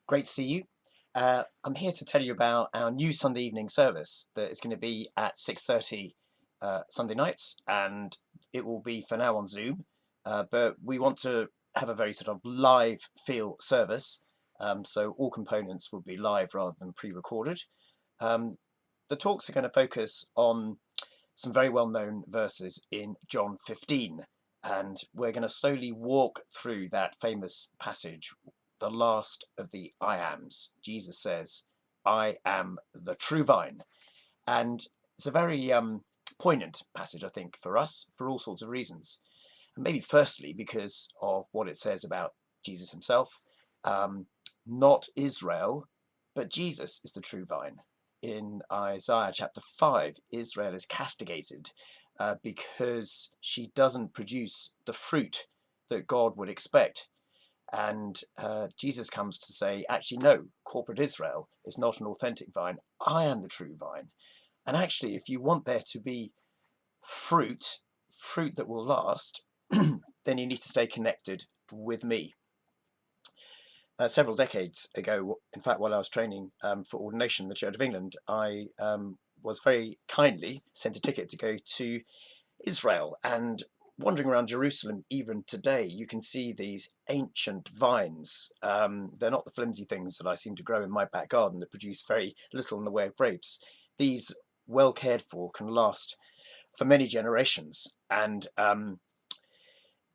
Great to see you. I'm here to tell you about our new Sunday evening service that is going to be at 6:30 Sunday nights, and it will be for now on Zoom. But we want to have a very sort of live feel service, so all components will be live rather than pre-recorded. Um, the talks are going to focus on some very well-known verses in John 15, and we're going to slowly walk through that famous passage, the last of the I ams. Jesus says, I am the true vine. And it's a very poignant passage, I think, for us, for all sorts of reasons. And maybe firstly, because of what it says about Jesus himself. Um, Not Israel, but Jesus is the true vine. In Isaiah chapter 5, Israel is castigated because she doesn't produce the fruit that God would expect. And Jesus comes to say, actually, no, corporate Israel is not an authentic vine. I am the true vine. And actually, if you want there to be fruit, fruit that will last, then you need to stay connected with me. Several decades ago, in fact, while I was training for ordination in the Church of England, I was very kindly sent a ticket to go to Israel. And wandering around Jerusalem, even today, you can see these ancient vines. They're not the flimsy things that I seem to grow in my back garden that produce very little in the way of grapes. These, well cared for, can last for many generations. And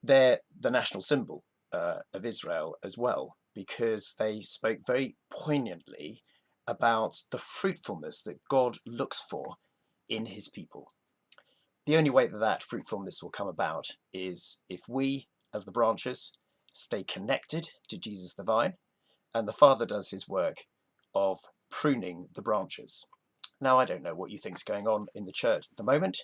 they're the national symbol of Israel as well, because they spoke very poignantly about the fruitfulness that God looks for in his people. The only way that that fruitfulness will come about is if we, as the branches, stay connected to Jesus the vine, and the Father does his work of pruning the branches. Now, I don't know what you think is going on in the church at the moment,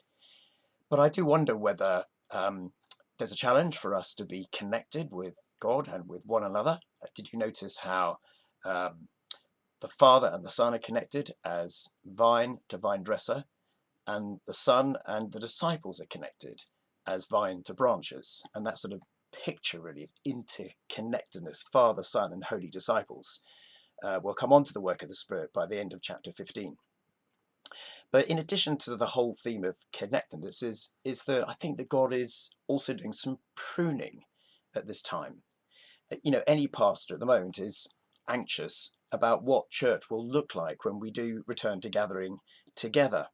but I do wonder whether there's a challenge for us to be connected with God and with one another. Did you notice how the Father and the Son are connected as vine to vine dresser, and the Son and the disciples are connected as vine to branches? And that sort of picture really of interconnectedness, Father, Son, and holy disciples, will come on to the work of the Spirit by the end of chapter 15. But in addition to the whole theme of connectedness is that I think that God is also doing some pruning at this time. You know, any pastor at the moment is anxious about what church will look like when we do return to gathering together.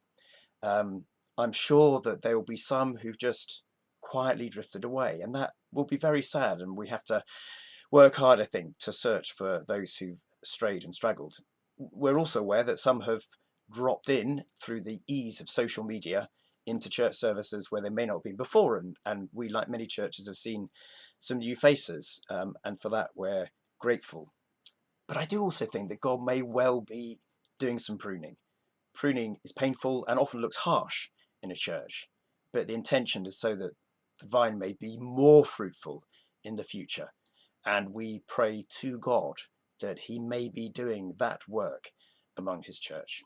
Um, I'm sure that there will be some who've just quietly drifted away, and that will be very sad. And we have to work hard, I think, to search for those who've strayed and straggled. We're also aware that some have dropped in through the ease of social media into church services where they may not have been before, and we, like many churches, have seen some new faces, and for that we're grateful. But I do also think that God may well be doing some pruning. Pruning is painful and often looks harsh in a church, but the intention is so that the vine may be more fruitful in the future. And we pray to God that he may be doing that work among his church.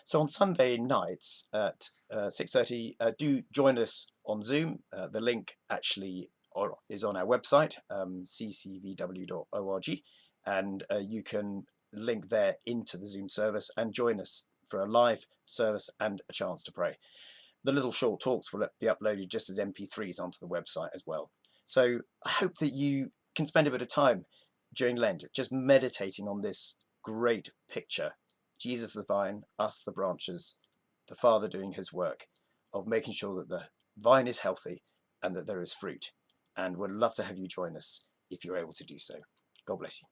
So on Sunday nights at 6:30, do join us on Zoom. The link actually is on our website, ccvw.org, and you can link there into the Zoom service and join us for a live service and a chance to pray. The little short talks will be uploaded just as MP3s onto the website as well. So I hope that you can spend a bit of time during Lent just meditating on this great picture: Jesus the vine, us the branches, the Father doing his work of making sure that the vine is healthy and that there is fruit. And we'd love to have you join us if you're able to do so. God bless you.